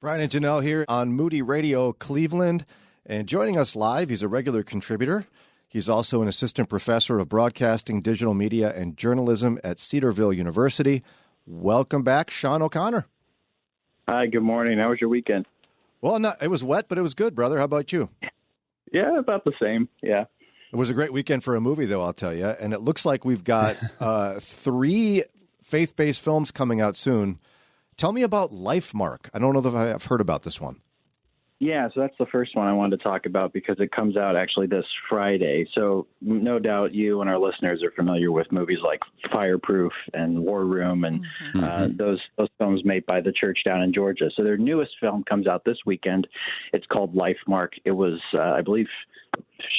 Brian and Jannelle here on Moody Radio Cleveland. And joining us live, he's a regular contributor. He's also an assistant professor of broadcasting, digital media, and journalism at Cedarville University. Welcome back, Sean O'Connor. Hi, good morning. How was your weekend? Well, it was wet, but it was good, brother. How about you? Yeah, about the same. Yeah. It was a great weekend for a movie, though, I'll tell you. And it looks like we've got 3 faith-based films coming out soon. Tell me about Life Mark. I don't know if I've heard about this one. Yeah, so that's the first one I wanted to talk about because it comes out actually this Friday. So no doubt you and our listeners are familiar with movies like Fireproof and War Room and those films made by the church down in Georgia. So their newest film comes out this weekend. It's called Life Mark. It was, I believe,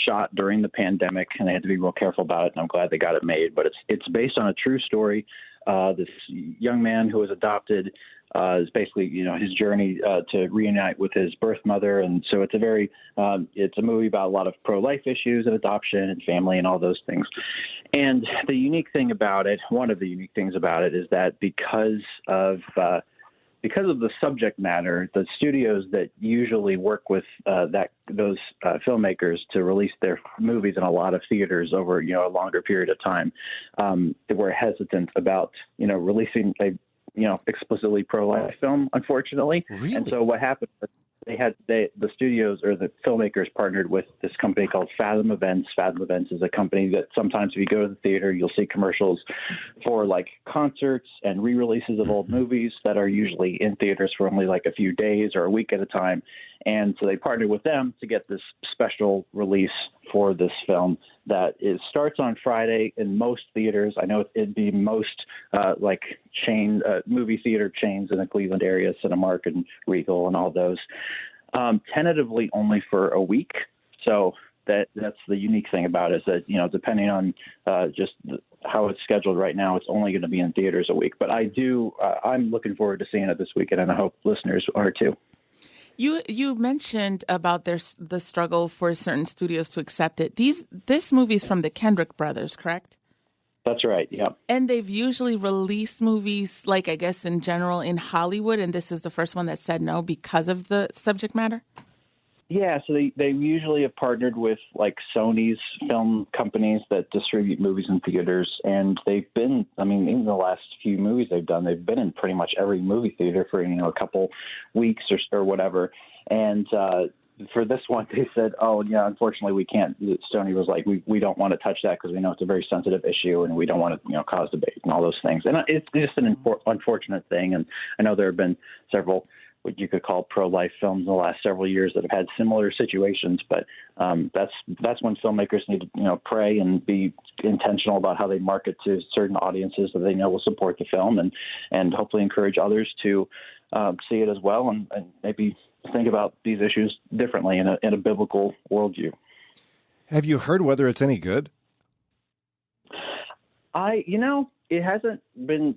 shot during the pandemic, and they had to be real careful about it, and I'm glad they got it made. But it's based on a true story. This young man who was adopted is basically, his journey to reunite with his birth mother. And so it's it's a movie about a lot of pro-life issues and adoption and family and all those things. And the unique thing about it, one of the unique things about it is that because of the subject matter, the studios that usually work with those filmmakers to release their movies in a lot of theaters over a longer period of time, they were hesitant about releasing a explicitly pro-life film, unfortunately. Really? And so what happened was the studios or the filmmakers partnered with this company called Fathom Events. Fathom Events is a company that sometimes if you go to the theater, you'll see commercials for like concerts and re-releases of old movies that are usually in theaters for only like a few days or a week at a time. And so they partnered with them to get this special release for this film that starts on Friday in most theaters. I know it'd be most chain movie theater chains in the Cleveland area, Cinemark and Regal and all those. Tentatively only for a week. So that's the unique thing about it is that, depending on how it's scheduled right now, it's only going to be in theaters a week. But I'm looking forward to seeing it this weekend, and I hope listeners are too. You mentioned about the struggle for certain studios to accept it. This movie's from the Kendrick brothers, correct? That's right, yeah. And they've usually released movies, like I guess in general, in Hollywood, and this is the first one that said no because of the subject matter? Yeah, so they usually have partnered with like Sony's film companies that distribute movies in theaters, and they've been, even the last few movies they've done, they've been in pretty much every movie theater for, a couple weeks or whatever. And for this one, they said, oh, yeah, unfortunately we can't. Sony was like, we don't want to touch that because we know it's a very sensitive issue and we don't want to, cause debate and all those things. And it's just an unfortunate thing. And I know there have been several what you could call pro-life films in the last several years that have had similar situations. But that's when filmmakers need to, pray and be intentional about how they market to certain audiences that they know will support the film and hopefully encourage others to see it as well and maybe think about these issues differently in a biblical worldview. Have you heard whether it's any good? It hasn't been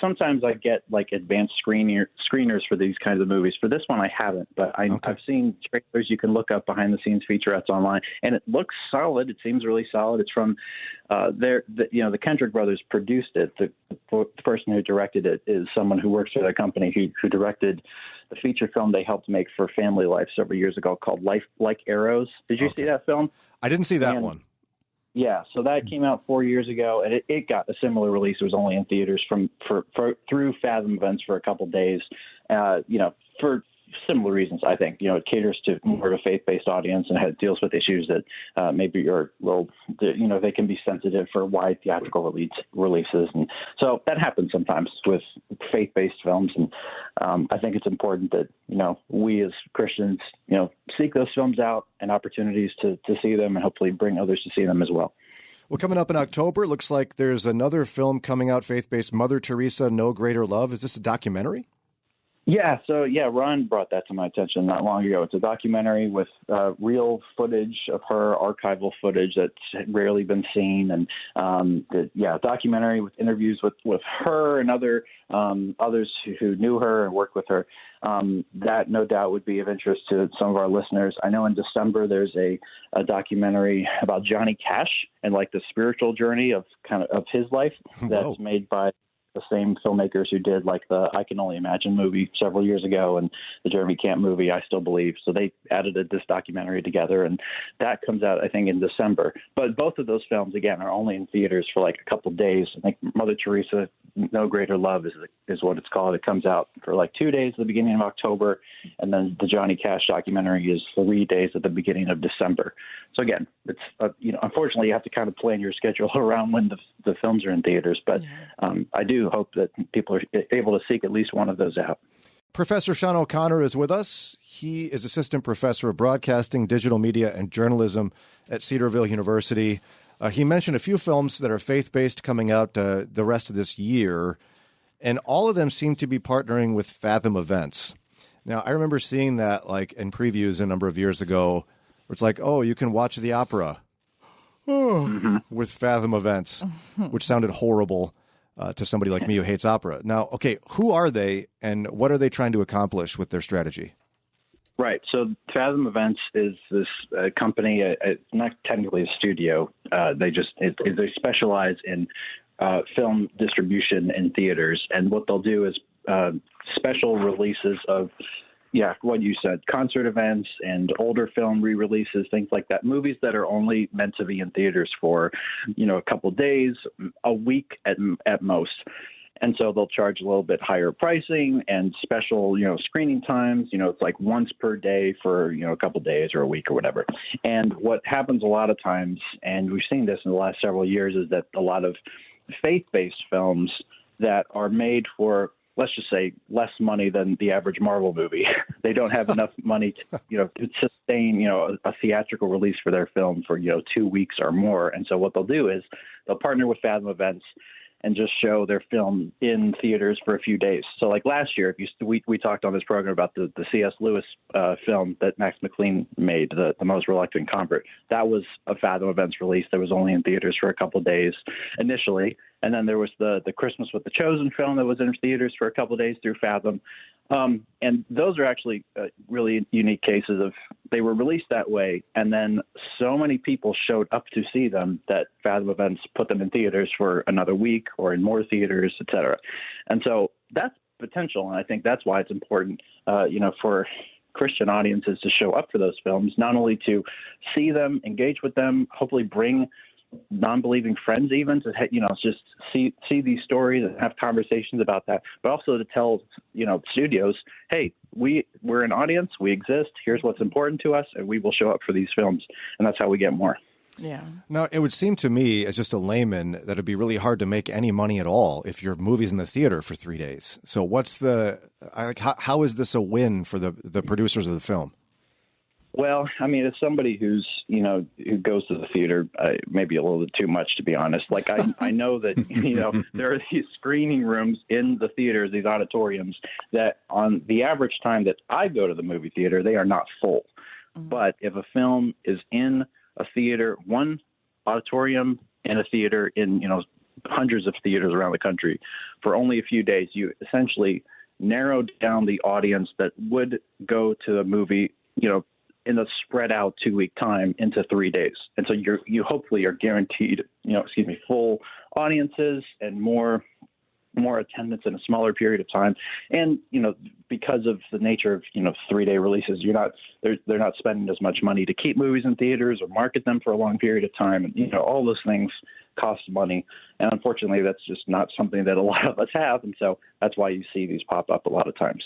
sometimes I get like advanced screeners for these kinds of movies. For this one, I haven't, but I've seen trailers. You can look up behind the scenes featurettes online, and it looks solid. It seems really solid. It's from the Kendrick brothers produced it. The person who directed it is someone who works for the company who directed the feature film they helped make for Family Life several years ago called Life Like Arrows. Did you see that film? I didn't see that one. Yeah, so that came out 4 years ago, and it got a similar release. It was only in theaters through Fathom Events for a couple days, for similar reasons, I think. It caters to more of a faith-based audience and deals with issues that maybe are they can be sensitive for wide theatrical releases. And so that happens sometimes with faith-based films. And I think it's important that, we as Christians, seek those films out and opportunities to see them and hopefully bring others to see them as well. Well, coming up in October, it looks like there's another film coming out, faith-based, Mother Teresa, No Greater Love. Is this a documentary? Yeah, Ron brought that to my attention not long ago. It's a documentary with real footage of her, archival footage that's rarely been seen, and documentary with interviews with her and others who knew her and worked with her. That no doubt would be of interest to some of our listeners. I know in December there's a documentary about Johnny Cash and like the spiritual journey of his life that's made by the same filmmakers who did like the I Can Only Imagine movie several years ago and the Jeremy Camp movie, I Still Believe. So they edited this documentary together, and that comes out, I think, in December. But both of those films, again, are only in theaters for like a couple of days. I think Mother Teresa, No Greater Love is what it's called. It comes out for like 2 days at the beginning of October, and then the Johnny Cash documentary is 3 days at the beginning of December. So again, it's unfortunately you have to kind of plan your schedule around when the films are in theaters. But I do hope that people are able to seek at least one of those out. Professor Sean O'Connor is with us. He is assistant professor of broadcasting, digital media, and journalism at Cedarville University. He mentioned a few films that are faith-based coming out the rest of this year, and all of them seem to be partnering with Fathom Events. Now, I remember seeing that like in previews a number of years ago, where it's like, oh, you can watch the opera with Fathom Events, which sounded horrible to somebody like me who hates opera. Now, okay, who are they, and what are they trying to accomplish with their strategy? Right. So Fathom Events is this company. It's not technically a studio. They specialize in film distribution in theaters, and what they'll do is special releases of, what you said, concert events and older film re-releases, things like that. Movies that are only meant to be in theaters for, a couple days, a week at most. And so they'll charge a little bit higher pricing and special, screening times. It's like once per day for, a couple days or a week or whatever. And what happens a lot of times, and we've seen this in the last several years, is that a lot of faith-based films that are made for, let's just say, less money than the average Marvel movie. They don't have enough money to sustain, a theatrical release for their film for, 2 weeks or more. And so what they'll do is they'll partner with Fathom Events and just show their film in theaters for a few days. So like last year, we talked on this program about the C.S. Lewis film that Max McLean made, the Most Reluctant Convert. That was a Fathom Events release that was only in theaters for a couple of days initially. And then there was the Christmas with the Chosen film that was in theaters for a couple of days through Fathom. And those are actually really unique cases of they were released that way, and then so many people showed up to see them that Fathom Events put them in theaters for another week or in more theaters, et cetera. And so that's potential, and I think that's why it's important, for Christian audiences to show up for those films, not only to see them, engage with them, hopefully bring non-believing friends even to, just see these stories and have conversations about that, but also to tell, studios, hey, we're an audience, we exist, here's what's important to us, and we will show up for these films. And that's how we get more. Yeah. Now, it would seem to me, as just a layman, that it'd be really hard to make any money at all if your movie's in the theater for 3 days. So what's how is this a win for the producers of the film? Well, I mean, as somebody who goes to the theater, maybe a little bit too much, to be honest. Like, I know that, there are these screening rooms in the theaters, these auditoriums, that on the average time that I go to the movie theater, they are not full. Mm-hmm. But if a film is in a theater, one auditorium in a theater in, hundreds of theaters around the country for only a few days, you essentially narrowed down the audience that would go to a movie, in a spread out 2 week time into 3 days. And so you hopefully are guaranteed, full audiences and more attendance in a smaller period of time. And, because of the nature of, 3 day releases, they're not spending as much money to keep movies in theaters or market them for a long period of time. And, all those things cost money. And unfortunately, that's just not something that a lot of us have. And so that's why you see these pop up a lot of times.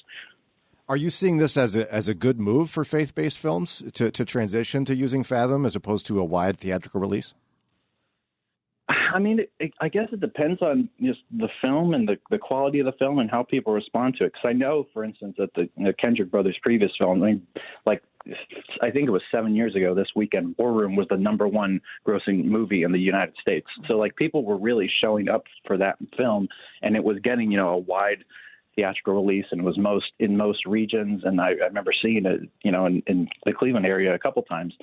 Are you seeing this as a good move for faith-based films to transition to using Fathom as opposed to a wide theatrical release? I mean, I guess it depends on just the film and the quality of the film and how people respond to it. Because I know, for instance, that the Kendrick brothers' previous film, I think it was 7 years ago this weekend, War Room was the #1 grossing movie in the United States. So people were really showing up for that film, and it was getting, a wide theatrical release, and it was in most regions. And I remember seeing it, in the Cleveland area a couple times.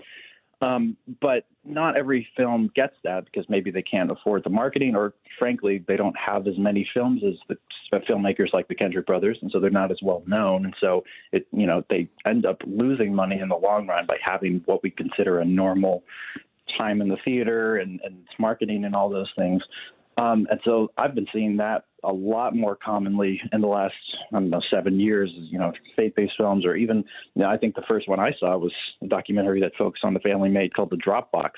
But not every film gets that because maybe they can't afford the marketing, or frankly, they don't have as many films as the filmmakers like the Kendrick brothers. And so they're not as well known. And so they end up losing money in the long run by having what we consider a normal time in the theater and marketing and all those things. And so I've been seeing that a lot more commonly in the last, 7 years, faith-based films, or even, I think the first one I saw was a documentary that Focus on the Family made called The Dropbox,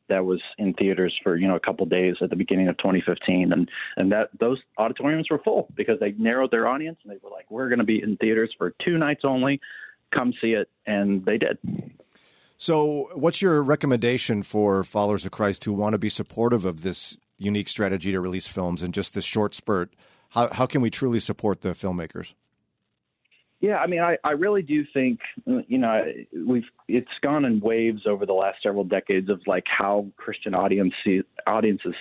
that was in theaters for, a couple of days at the beginning of 2015. And that those auditoriums were full because they narrowed their audience, and they were like, we're going to be in theaters for 2 nights only. Come see it. And they did. So what's your recommendation for followers of Christ who want to be supportive of this unique strategy to release films in just this short spurt? How can we truly support the filmmakers? Yeah, I mean, I really do think, it's gone in waves over the last several decades of like how Christian audiences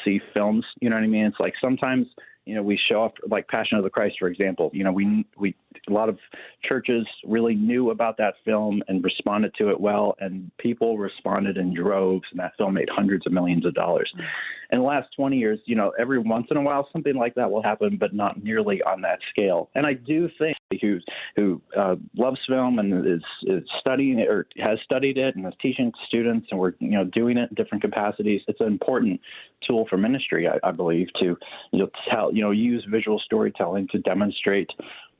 see films. You know what I mean? It's like sometimes, we show up like Passion of the Christ, for example. We a lot of churches really knew about that film and responded to it well, and people responded in droves, and that film made hundreds of millions of dollars. In the last 20 years, every once in a while something like that will happen, but not nearly on that scale. And I do think who loves film and is studying it or has studied it and is teaching it to students, and we're doing it in different capacities. It's an important tool for ministry, I believe, to use visual storytelling to demonstrate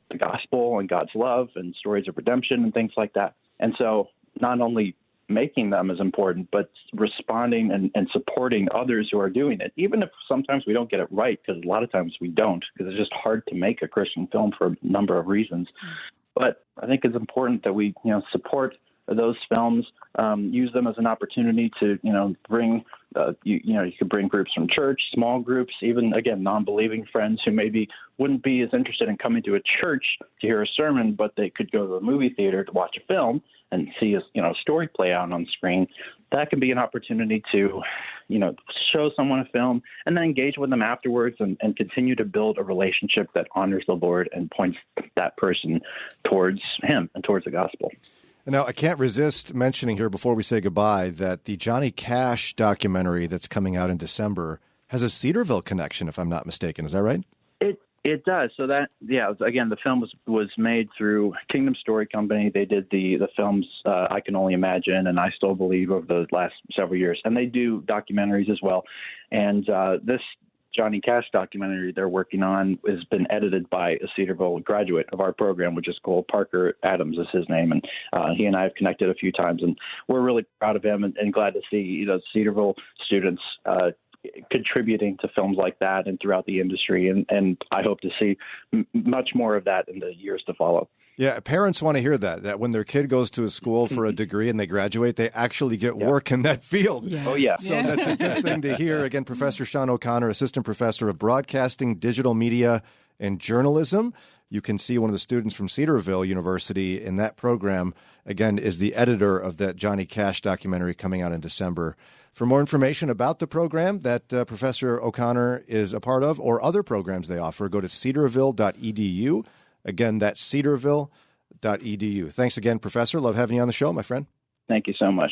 the gospel and God's love and stories of redemption and things like that. And so not only making them is important, but responding and supporting others who are doing it, even if sometimes we don't get it right, because a lot of times we don't, because it's just hard to make a Christian film for a number of reasons. But I think it's important that we, support those films, use them as an opportunity to, bring, you could bring groups from church, small groups, even, again, non-believing friends who maybe wouldn't be as interested in coming to a church to hear a sermon, but they could go to a movie theater to watch a film and see a story play out on screen. That can be an opportunity to, show someone a film and then engage with them afterwards and continue to build a relationship that honors the Lord and points that person towards Him and towards the gospel. Now, I can't resist mentioning here before we say goodbye that the Johnny Cash documentary that's coming out in December has a Cedarville connection, if I'm not mistaken. Is that right? It does. So that, again, the film was made through Kingdom Story Company. They did the films I Can Only Imagine and I Still Believe over the last several years. And they do documentaries as well. And this Johnny Cash documentary they're working on has been edited by a Cedarville graduate of our program, which is called Parker Adams is his name. And he and I have connected a few times, and we're really proud of him and glad to see, Cedarville students contributing to films like that and throughout the industry. And I hope to see much more of that in the years to follow. Yeah, parents want to hear that when their kid goes to a school for a degree and they graduate, they actually get work in that field. Yeah. Oh, yeah. So that's a good thing to hear. Again, Professor Sean O'Connor, Assistant Professor of Broadcasting, Digital Media, and Journalism. You can see one of the students from Cedarville University in that program, again, is the editor of that Johnny Cash documentary coming out in December. For more information about the program that Professor O'Connor is a part of or other programs they offer, go to cedarville.edu. Again, that's cedarville.edu. Thanks again, Professor. Love having you on the show, my friend. Thank you so much.